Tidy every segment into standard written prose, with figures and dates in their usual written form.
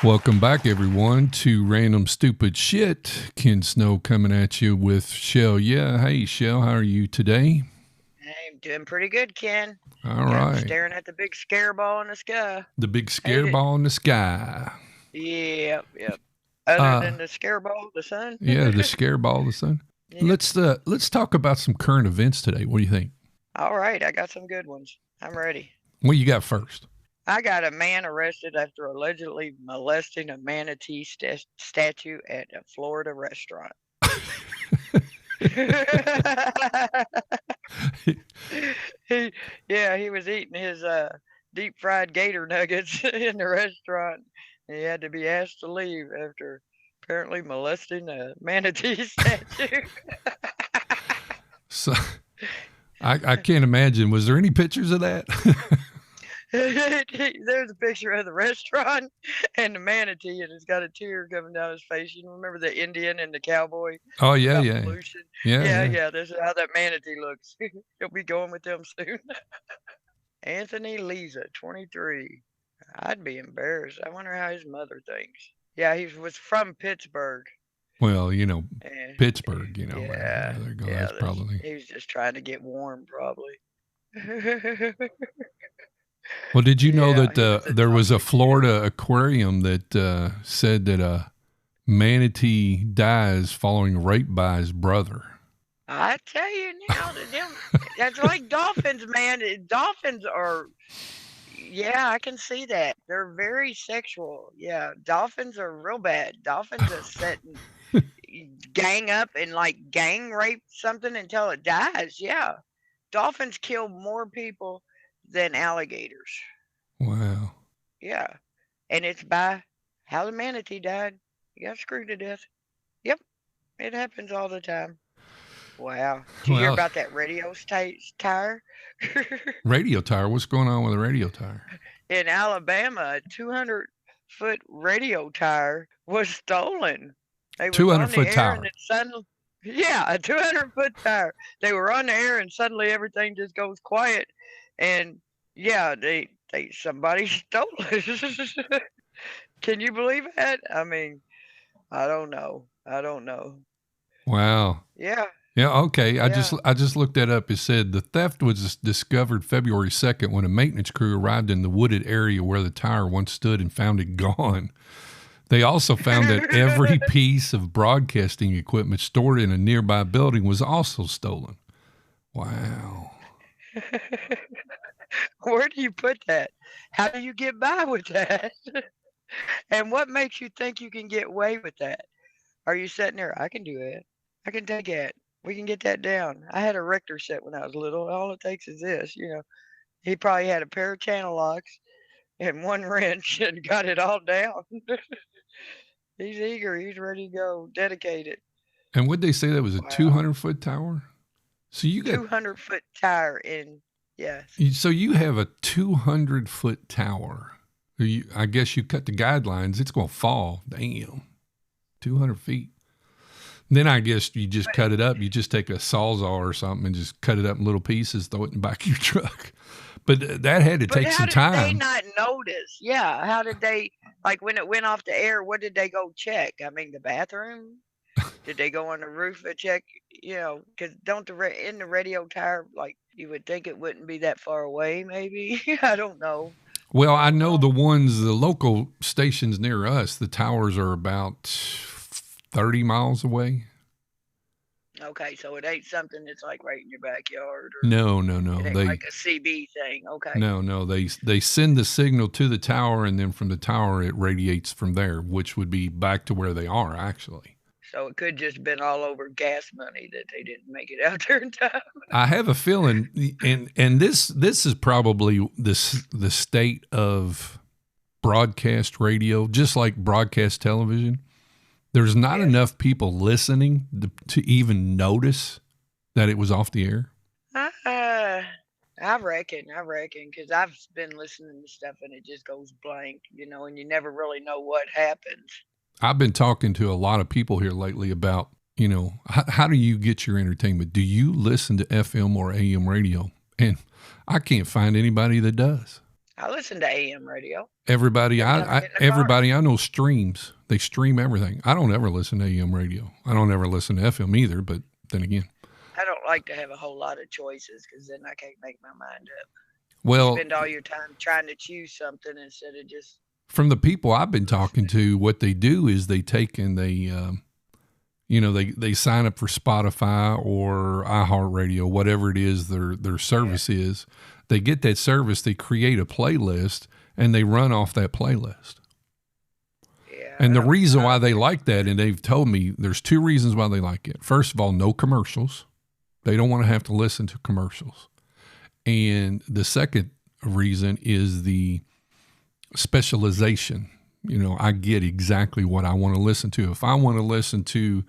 Welcome back, everyone, to Random Stupid Shit. Ken Snow coming at you with Shell. Yeah, hey, Shell, how are you today? I'm doing pretty good, Ken. All Yeah, I'm right. staring at the big scare ball in the sky. The big Hate scare it. ball in the sky. Yep. Other Uh, than the scare ball, the sun. yeah, the scare ball of the sun. Yep. Let's talk about some current events today. What do you think? All right, I got some good ones. I'm ready. What you got first? I got a man arrested after allegedly molesting a manatee statue at a Florida restaurant. he, yeah, he was eating his deep fried gator nuggets in the restaurant. He had to be asked to leave after apparently molesting a manatee statue. So, I can't imagine. Was there any pictures of that? There's a picture of the restaurant and the manatee, and it's got a tear coming down his face. You remember the Indian and the cowboy Oh, yeah, about yeah. pollution? Yeah. Yeah. This is how that manatee looks. He'll be going with them soon. Anthony Leza, 23. I'd be embarrassed. I wonder how his mother thinks. Yeah, he was from Pittsburgh. Well, And Pittsburgh, yeah, there you go. yeah, That's probably. he was just trying to get warm, probably. Well, did you know Yeah, that he was a there was a toxic Florida aquarium that said that a manatee dies following rape by his brother? I tell you now, that's like dolphins, man. Dolphins are, yeah, I can see that. They're very sexual. Yeah, dolphins are real bad. Dolphins are set and gang up and like gang rape something until it dies. Yeah, dolphins kill more people than alligators. Wow. Yeah, and it's by how the manatee died. He got screwed to death. Yep, it happens all the time. Wow. Do you hear Well, about that radio tire? radio tire. What's going on with the radio tire? In Alabama, a 200-foot radio tire was stolen. They was 200 on the foot air and tower. then suddenly, yeah, a 200-foot tire. They were on the air and suddenly everything just goes quiet. And yeah, they somebody stole it. Can you believe that? I mean, I don't know. I don't know. Wow. Yeah, Yeah. Okay. yeah. I just looked that up. It said the theft was discovered February 2nd when a maintenance crew arrived in the wooded area where the tire once stood and found it gone. They also found that every piece of broadcasting equipment stored in a nearby building was also stolen. Wow. Where do you put that? How do you get by with that? And what makes you think you can get away with that? Are you sitting there? I can do it. I can take it. We can get that down. I had a Richter set when I was little. All it takes is this. He probably had a pair of channel locks and one wrench and got it all down. He's eager. He's ready to go. Dedicated. And would they say that was a Wow. 200-foot tower? So you got 200-foot tire in, yes. so you have a 200-foot tower. I guess you cut the guidelines. It's going to fall. Damn. 200 feet. Then I guess you just cut it up. You just take a sawzall or something and just cut it up in little pieces, throw it in the back of your truck. But that had to But take how some did they time. not notice? Yeah, how did they, like, when it went off the air, what did they go check? I mean, the bathroom? Did they go on the roof and check? Because don't in the radio tower, like, you would think it wouldn't be that far away, maybe? I don't know. Well, I I don't know know. the local stations near us, the towers are about 30 miles away. Okay, so it ain't something that's like right in your backyard, or No. it ain't like a CB thing. Okay. No. They send the signal to the tower, and then from the tower it radiates from there, which would be back to where they are actually. So it could just been all over gas money that they didn't make it out there in time. I have a feeling, and this is probably the state of broadcast radio, just like broadcast television. There's not Yes. enough people listening to even notice that it was off the air. Uh, I reckon, because I've been listening to stuff and it just goes blank, and you never really know what happens. I've been talking to a lot of people here lately about, how do you get your entertainment? Do you listen to FM or AM radio? And I can't find anybody that does. I listen to AM radio. Everybody Every time I I get in the car. everybody I know streams. They stream everything. I don't ever listen to AM radio. I don't ever listen to FM either, but then again. I don't like to have a whole lot of choices because then I can't make my mind up. You Well, spend all your time trying to choose something instead of just. from the people I've been talking to, what they do is they take and they they sign up for Spotify or iHeartRadio, whatever it is their service is. They get that service, they create a playlist, and they run off that playlist. Yeah. And the reason why they like that, and they've told me there's two reasons why they like it. First of all, no commercials. They don't want to have to listen to commercials. And the second reason is the specialization. I get exactly what I want to listen to. If I want to listen to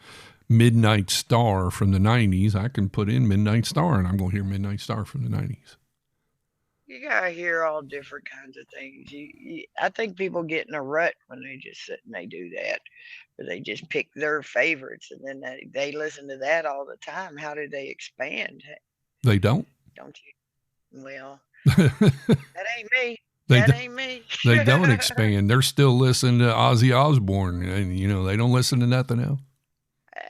Midnight Star from the 90s, I can put in Midnight Star and I'm going to hear Midnight Star from the 90s. You gotta hear all different kinds of things. I think people get in a rut when they just sit and they do that, where they just pick their favorites and then they listen to that all the time. How do they expand? They don't. Don't you? Well, that ain't me. That ain't me. They don't expand. They're still listening to Ozzy Osbourne, and they don't listen to nothing else.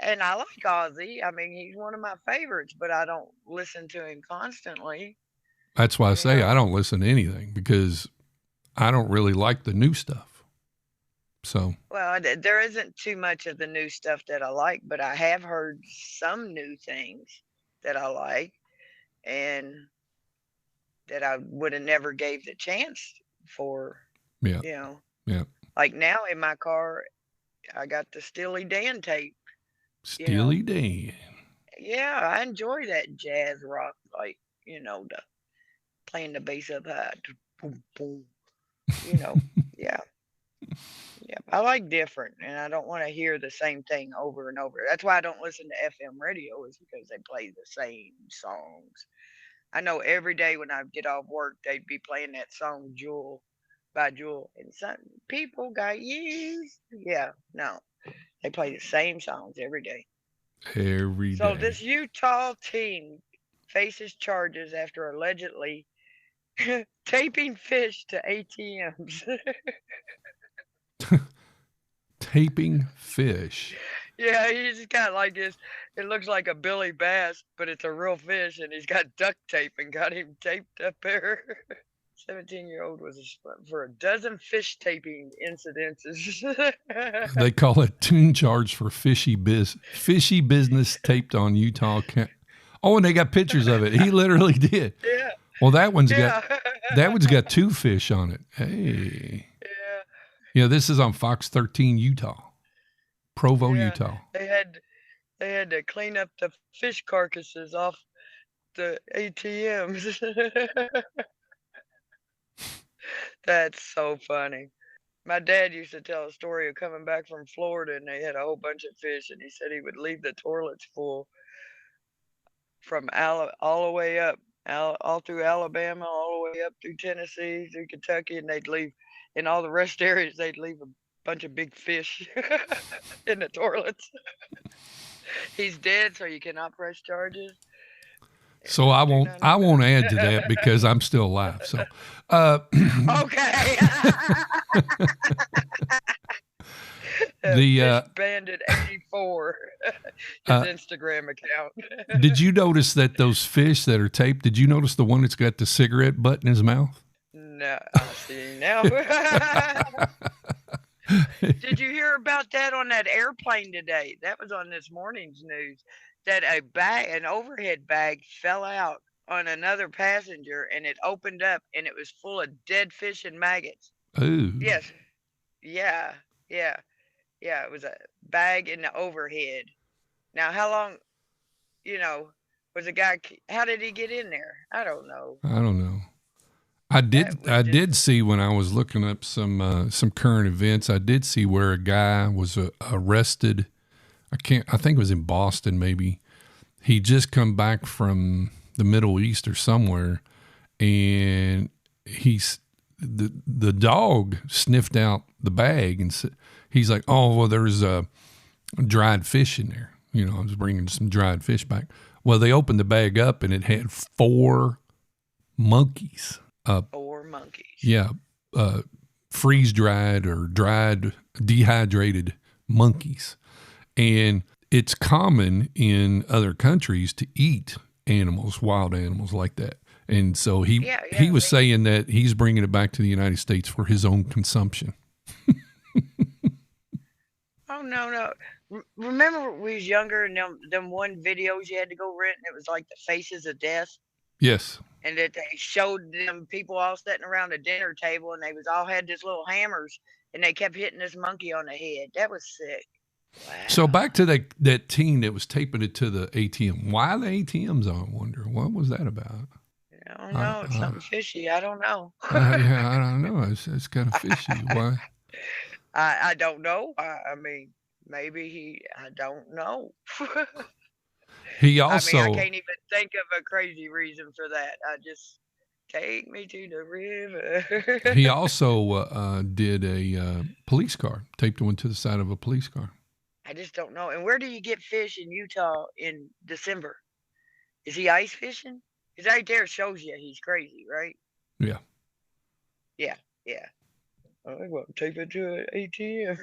And I like Ozzy. I mean, he's one of my favorites, but I don't listen to him constantly. That's why I say I don't listen to anything because I don't really like the new stuff. So. Well, there isn't too much of the new stuff that I like, but I have heard some new things that I like and that I would have never gave the chance for. Yeah. Yeah. Like now in my car, I got the Steely Dan tape. Steely Dan. Yeah, I enjoy that jazz rock, like, the playing the bass up high. Boom, boom. Yeah. Yeah. I like different, and I don't want to hear the same thing over and over. That's why I don't listen to FM radio, is because they play the same songs. I know every day when I get off work, they'd be playing that song Jewel by Jewel. And some people got used. Yeah, no. They play the same songs every day. Every day. So this Utah teen faces charges after allegedly taping fish to ATMs. Taping fish. Yeah, he's got like this. It looks like a Billy Bass, but it's a real fish, and he's got duct tape and got him taped up there. 17-year-old was for a dozen fish taping incidences. They call it tune charge for fishy business taped on Utah. Oh, and they got pictures of it. He literally did. Yeah. Well, that one's got two fish on it. Hey. Yeah. Yeah, this is on Fox 13 Utah. Provo, Utah. They had to clean up the fish carcasses off the ATMs. That's so funny. My dad used to tell a story of coming back from Florida, and they had a whole bunch of fish, and he said he would leave the toilets full from all the way up, all through Alabama, all the way up through Tennessee, through Kentucky, and they'd leave in all the rest areas. They'd leave a bunch of big fish in the toilets. He's dead, so you cannot press charges. So I won't add to that because I'm still alive. So, okay. The Bandit 84, his Instagram account. Did you notice that those fish that are taped? Did you notice the one that's got the cigarette butt in his mouth? No, I see now. Did you hear about that on that airplane today? That was on this morning's news. That an overhead bag fell out on another passenger, and it opened up, and it was full of dead fish and maggots. Ooh. Yes. Yeah. It was a bag in the overhead. Now, how long, was the guy? How did he get in there? I don't know. I did see when I was looking up some current events. I did see where a guy was arrested. I think it was in Boston, maybe. He just come back from the Middle East or somewhere, and the dog sniffed out the bag, and he's like, "Oh, well, there's dried fish in there. I was bringing some dried fish back." Well, they opened the bag up, and it had 4 monkeys. 4 monkeys. Yeah, freeze dried or dried, dehydrated monkeys. And it's common in other countries to eat animals, wild animals like that. And so he was saying that he's bringing it back to the United States for his own consumption. Oh no. Remember when we was younger and them one videos you had to go rent and it was like the faces of death? Yes. And that they showed them people all sitting around a dinner table and they was all had this little hammers and they kept hitting this monkey on the head. That was sick. Wow. So back to that teen that was taping it to the ATM. Why the ATMs, I wonder? What was that about? I don't know. It's something fishy. I don't know. Yeah, I don't know. It's kind of fishy. Why? I don't know. I mean, maybe I don't know. He also. I can't even think of a crazy reason for that. I just take me to the river. He also did a police car, taped one to the side of a police car. I just don't know. And where do you get fish in Utah in December? Is he ice fishing? Because right there shows you he's crazy, right? Yeah. Yeah. I want to tape it to an ATM.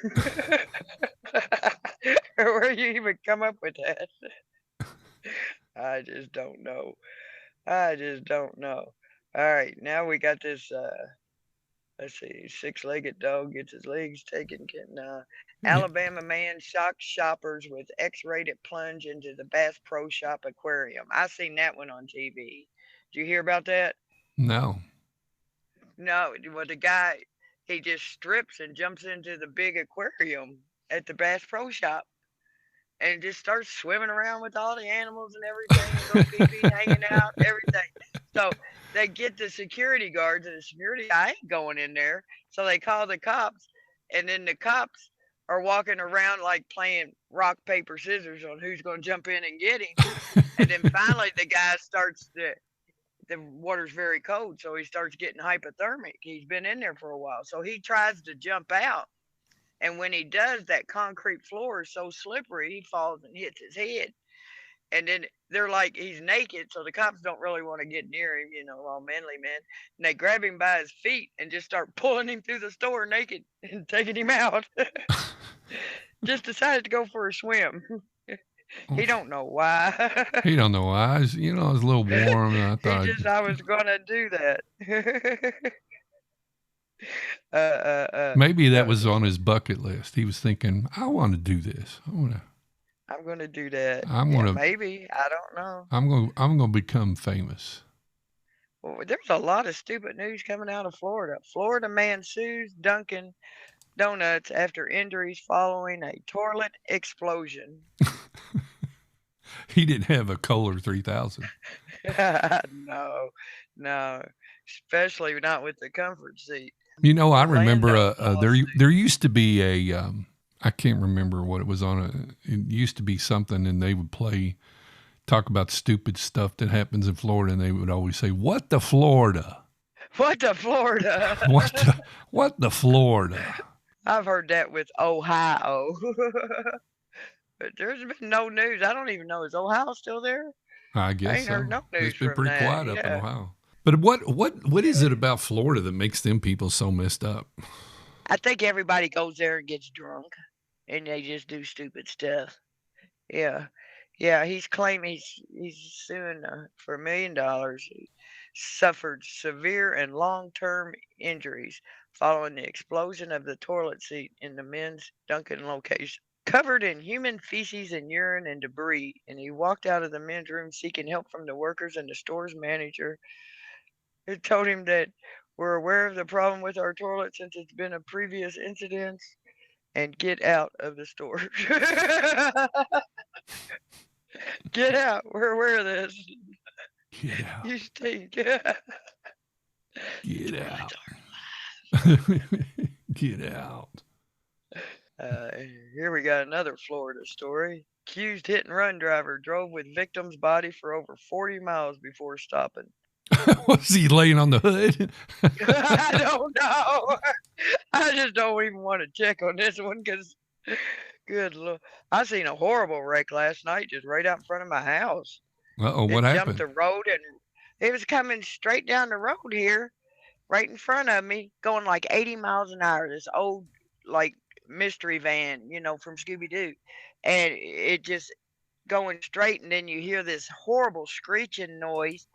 Where you even come up with that? I just don't know. All right, now we got this. Let's see, 6-legged dog gets his legs taken. Alabama man shocks shoppers with X-rated plunge into the Bass Pro Shop aquarium. I seen that one on TV. Did you hear about that? No. No, well, the guy, he just strips and jumps into the big aquarium at the Bass Pro Shop and just starts swimming around with all the animals and everything, little pee-pee hanging out, everything. So they get the security guards, and the security guy ain't going in there. So they call the cops, and then the cops are walking around like playing rock, paper, scissors on who's going to jump in and get him. And then finally the guy starts the water's very cold, so he starts getting hypothermic. He's been in there for a while. So he tries to jump out. And when he does, that concrete floor is so slippery, he falls and hits his head. And then they're like, he's naked, so the cops don't really want to get near him, all manly men. And they grab him by his feet and just start pulling him through the store naked and taking him out. Just decided to go for a swim. He don't know why. He don't know why. It was a little warm. And I was going to do that. Maybe that was on his bucket list. He was thinking, I want to do this. I'm going to do that. Maybe. I don't know. I'm going to become famous. Well, there's a lot of stupid news coming out of Florida. Florida man sues Dunkin' Donuts after injuries following a toilet explosion. He didn't have a Kohler 3000. No, especially not with the comfort seat. I remember there used to be a I can't remember what it was on. It used to be something, and they would talk about stupid stuff that happens in Florida, and they would always say, "What the Florida? What the Florida? what the Florida?" I've heard that with Ohio. But there's been no news. I don't even know. Is Ohio still there? I guess I ain't heard no news. It's been pretty quiet up in Ohio. But what is it about Florida that makes them people so messed up? I think everybody goes there and gets drunk, and they just do stupid stuff. Yeah. He's claiming he's suing for $1 million. He suffered severe and long-term injuries following the explosion of the toilet seat in the men's Dunkin' location. Covered in human feces and urine and debris, and he walked out of the men's room seeking help from the workers and the store's manager, who told him that we're aware of the problem with our toilet since it's been a previous incident, and get out of the store. Get out. We're aware of this. Get out. You stink. Get out. Get out. Here we got another Florida story. Accused hit-and-run driver drove with victim's body for over 40 miles before stopping. Was he laying on the hood? I don't know. I just don't even want to check on this one because, good Lord, I seen a horrible wreck last night just right out in front of my house. Uh-oh, what happened? Jumped the road and it was coming straight down the road here, right in front of me, going like 80 miles an hour. This old, like, mystery van, from Scooby Doo. And it just going straight, and then you hear this horrible screeching noise,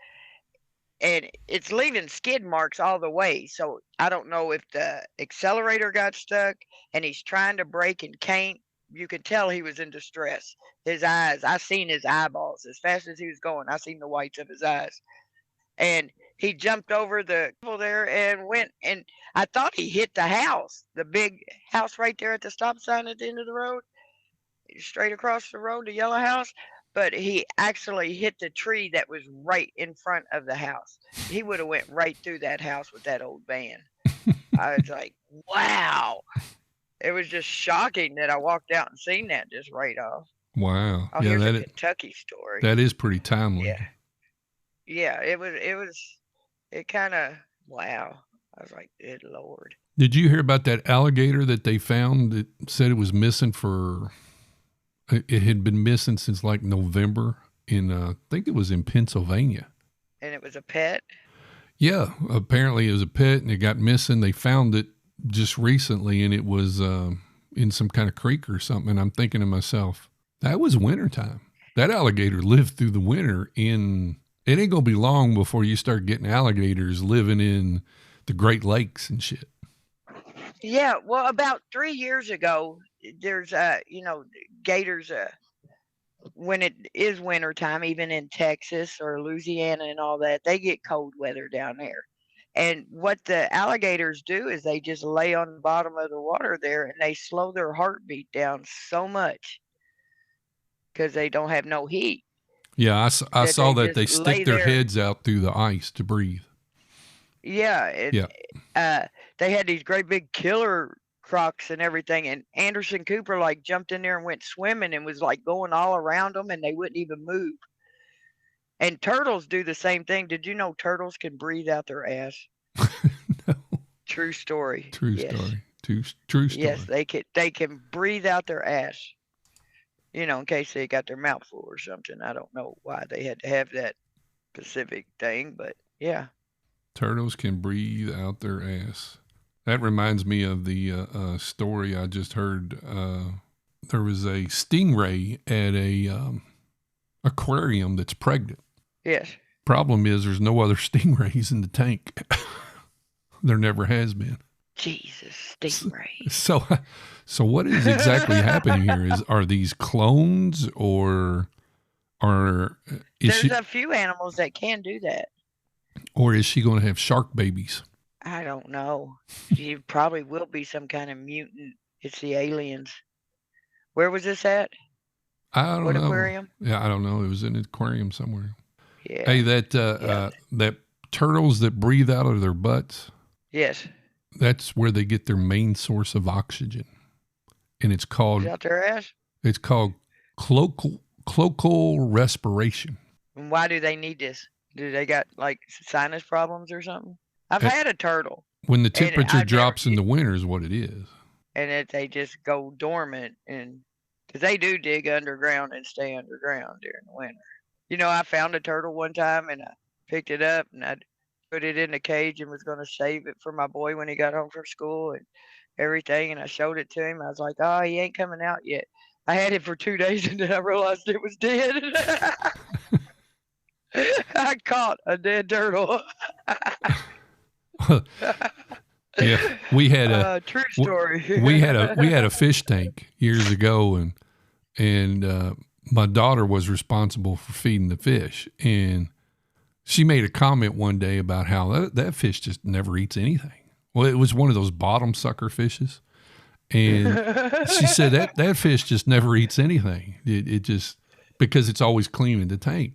and it's leaving skid marks all the way. So I don't know if the accelerator got stuck and he's trying to brake and can't. You could tell he was in distress. His eyes, I seen his eyeballs as fast as he was going. I seen the whites of his eyes. And he jumped over the there and went, and I thought he hit the house, the big house right there at the stop sign at the end of the road, straight across the road, the yellow house. But he actually hit the tree that was right in front of the house. He would have went right through that house with that old van. I was like, wow. It was just shocking that I walked out and seen that just right off. Wow. Oh, Yeah, here's a Kentucky story. that is pretty timely. Yeah. Yeah, it kind of, wow. I was like, good Lord. Did you hear about that alligator that they found that said it was missing it had been missing since like November I think it was in Pennsylvania. And it was a pet? Yeah, apparently it was a pet and it got missing. They found it just recently and it was in some kind of creek or something. And I'm thinking to myself, that was wintertime. That alligator lived through the winter it ain't going to be long before you start getting alligators living in the Great Lakes and shit. Yeah, well, about 3 years ago, there's gators, when it is wintertime, even in Texas or Louisiana and all that, they get cold weather down there. And what the alligators do is they just lay on the bottom of the water there and they slow their heartbeat down so much because they don't have no heat. Yeah, I saw that they stick their heads out through the ice to breathe. Yeah. They had these great big killer crocs and everything, and Anderson Cooper like jumped in there and went swimming and was like going all around them and they wouldn't even move. And turtles do the same thing. Did you know turtles can breathe out their ass? No. True story. True story. True story. Yes, they can breathe out their ass. In case they got their mouth full or something. I don't know why they had to have that specific thing, but yeah. Turtles can breathe out their ass. That reminds me of the story I just heard. There was a stingray at a aquarium that's pregnant. Yes. Problem is there's no other stingrays in the tank. There never has been. Jesus, stingrays. So what is exactly happening here? Are these clones or There's a few animals that can do that. Or is she going to have shark babies? I don't know. She probably will be some kind of mutant. It's the aliens. Where was this at? I don't know. What aquarium? Yeah, I don't know. It was in an aquarium somewhere. Yeah. Hey, that turtles that breathe out of their butts. Yes. That's where they get their main source of oxygen, and it's called. Is out their ass? It's called cloacal respiration. And why do they need this? Do they got like sinus problems or something? I've had a turtle. When the temperature drops in the winter is what it is. And they just go dormant, and because they do dig underground and stay underground during the winter. I found a turtle one time and I picked it up and I put it in a cage and was going to save it for my boy when he got home from school and everything. And I showed it to him. I was like, oh, he ain't coming out yet. I had it for 2 days and then I realized it was dead. I caught a dead turtle. Yeah, we had a true story. we had a fish tank years ago, and my daughter was responsible for feeding the fish, and she made a comment one day about how that fish just never eats anything. Well, it was one of those bottom sucker fishes, and she said that fish just never eats anything. It just, because it's always cleaning the tank.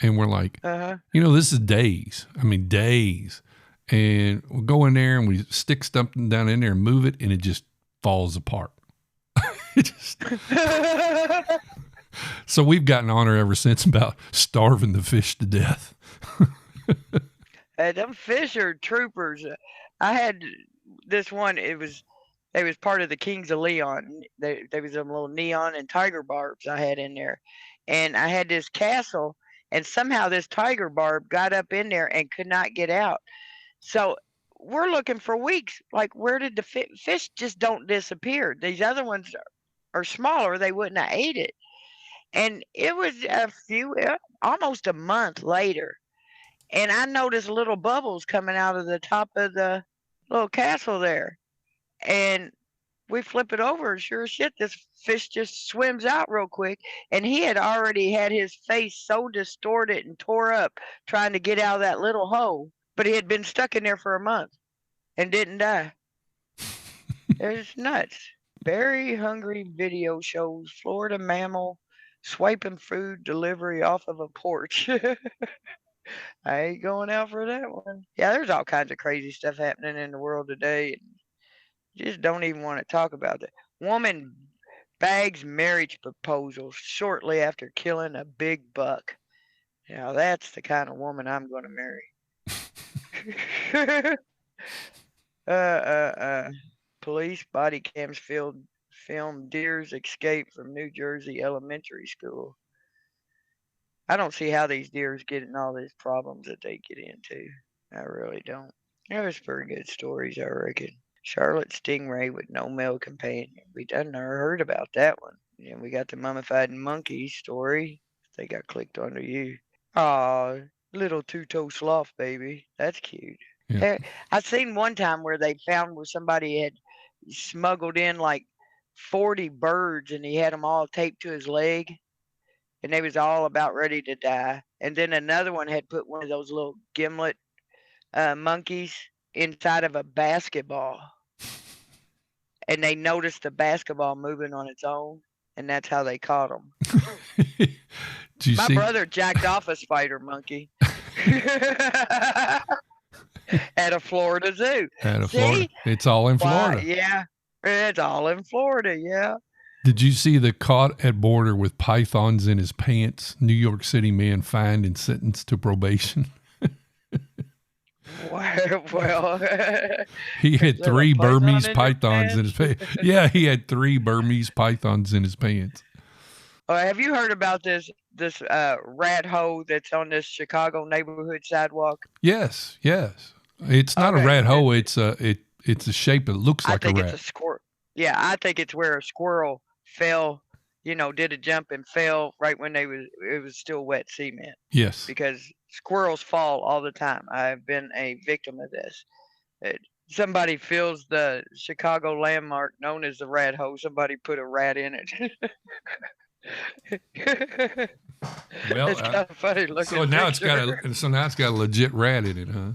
And we're like, this is days. I mean, days. And we'll go in there and we stick something down in there and move it, and it just falls apart. So we've gotten on her ever since about starving the fish to death. Them fish are troopers. I had this one. They was part of the Kings of Leon. There was some little neon and tiger barbs I had in there, and I had this castle. And somehow this tiger barb got up in there and could not get out. So we're looking for weeks. Like, where did the fish just don't disappear? These other ones are smaller. They wouldn't have ate it. And it was almost a month later. And I noticed little bubbles coming out of the top of the little castle there. And we flip it over, and sure as shit, this fish just swims out real quick. And he had already had his face so distorted and tore up trying to get out of that little hole. But he had been stuck in there for a month and didn't die. It's nuts. Very hungry video shows Florida mammal swiping food delivery off of a porch. I ain't going out for that one. Yeah, there's all kinds of crazy stuff happening in the world today. Just don't even want to talk about it. Woman bags marriage proposal shortly after killing a big buck. Now that's the kind of woman I'm going to marry. Police body cams film deer's escape from New Jersey elementary school. I don't see how these deers get in all these problems that they get into. I really don't. That was pretty good stories, I reckon. Charlotte Stingray with no male companion. We done never heard about that one. And we got the mummified monkey story. I think I clicked onto you. Aw, little two-toe sloth baby. That's cute. Yeah. I seen one time where they found where somebody had smuggled in like 40 birds and he had them all taped to his leg. And they was all about ready to die. And then another one had put one of those little gimlet monkeys inside of a basketball. And they noticed the basketball moving on its own. And that's how they caught them. My brother jacked off a spider monkey at a Florida zoo. Florida. It's all in Florida. Yeah. It's all in Florida. Yeah. Did you see the caught at border with pythons in his pants New York City man fined and sentenced to probation? Well, he had 3 Burmese pythons in his pants. Yeah, he had 3 Burmese pythons in his pants. Have you heard about this rat hole that's on this Chicago neighborhood sidewalk? Yes. It's not a rat hole. It's a shape that looks like a rat. I think it's a squirrel. Yeah, I think it's where a squirrel fell, did a jump and fell right when it was still wet cement. Yes. Because squirrels fall all the time. I've been a victim of this. Somebody fills the Chicago landmark known as the rat hole. Somebody put a rat in it. Well, it's kind of funny looking. So now it's got a legit rat in it, huh?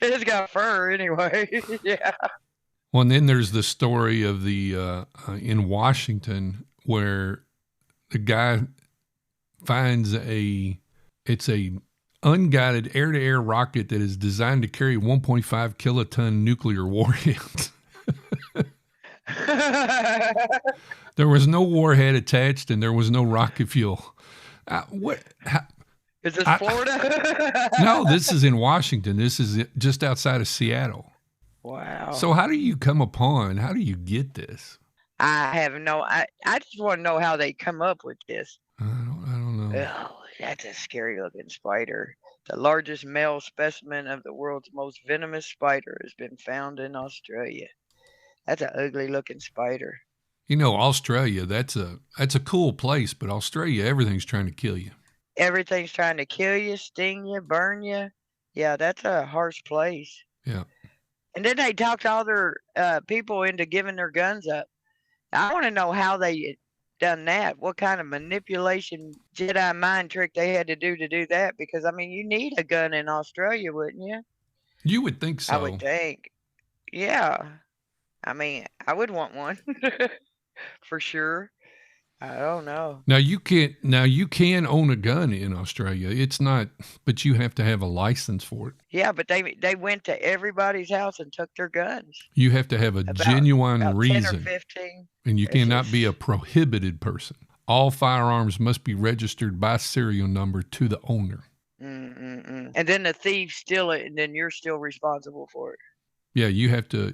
It's got fur anyway. Yeah. Well, and then there's the story of the in Washington where the guy finds it's a unguided air-to-air rocket that is designed to carry 1.5 kiloton nuclear warheads. There was no warhead attached, and there was no rocket fuel. Is this Florida? No, this is in Washington. This is just outside of Seattle. Wow. So how do you get this? I just want to know how they come up with this. I don't know. Oh, that's a scary looking spider. The largest male specimen of the world's most venomous spider has been found in Australia. That's an ugly looking spider. Australia, that's a cool place, but Australia, everything's trying to kill you. Everything's trying to kill you, sting you, burn you. Yeah, that's a harsh place. Yeah. And then they talked all their people into giving their guns up. I want to know how they done that. What kind of manipulation, Jedi mind trick they had to do that? Because, you need a gun in Australia, wouldn't you? You would think so. I would think. Yeah. I would want one. For sure. I don't know. Now you can own a gun in Australia. It's not, but you have to have a license for it. Yeah, but they went to everybody's house and took their guns. You have to have a genuine reason. 10 or 15. And you cannot be a prohibited person. All firearms must be registered by serial number to the owner. And then the thieves steal it, and then you're still responsible for it. Yeah, you have to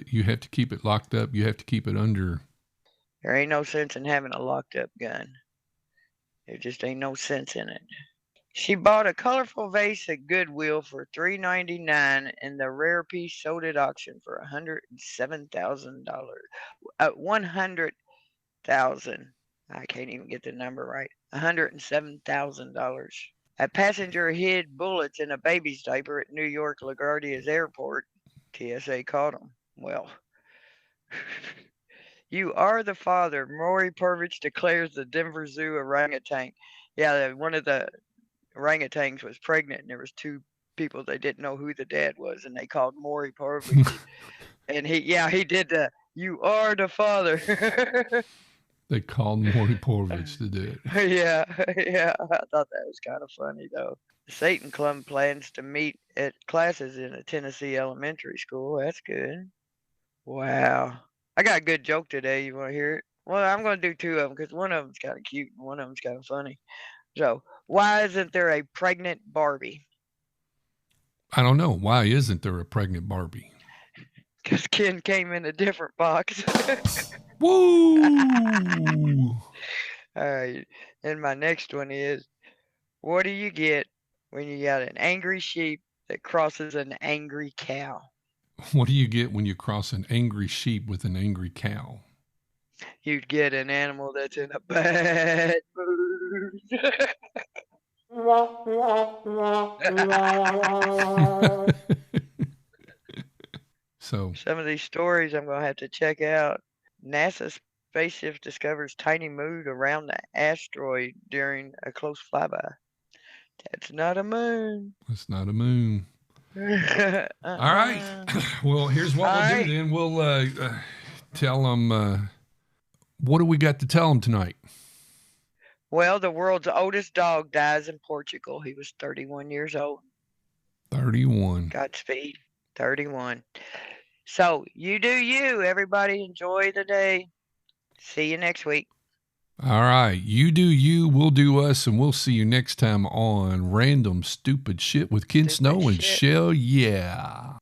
keep it locked up. You have to keep it under. There ain't no sense in having a locked up gun. There just ain't no sense in it. She bought a colorful vase at Goodwill for $3.99 and the rare piece sold at auction for $107,000. 100,000. I can't even get the number right. $107,000. A passenger hid bullets in a baby's diaper at New York LaGuardia's airport. TSA caught him. Well, you are the father. Maury Purvich declares the Denver Zoo orangutan. Yeah, one of the orangutans was pregnant, and there was two people they didn't know who the dad was, and they called Maury Purvich. And he did the "You are the father." They called Maury Povich to do it. Yeah, yeah. I thought that was kind of funny though. The Satan Club plans to meet at classes in a Tennessee elementary school. That's good. Wow. I got a good joke today. You want to hear it? Well, I'm going to do two of them because one of them's kind of cute and one of them's kind of funny. So, why isn't there a pregnant Barbie? I don't know. Why isn't there a pregnant Barbie? Because Ken came in a different box. Woo! All right. And my next one is, what do you get when you got an angry sheep that crosses an angry cow? What do you get when you cross an angry sheep with an angry cow? You'd get an animal that's in a bad mood. So some of these stories I'm going to have to check out. NASA spaceship discovers tiny moon around the asteroid during a close flyby. That's not a moon. It's not a moon. All right. Well, here's what we'll do then. We'll tell them, what do we got to tell them tonight? Well, the world's oldest dog dies in Portugal. He was 31 years old. 31. Godspeed. 31. So you do you. Everybody enjoy the day. See you next week. All right. You do you, we'll do us, and we'll see you next time on Random Stupid Shit with Ken Snow and Shell. Yeah.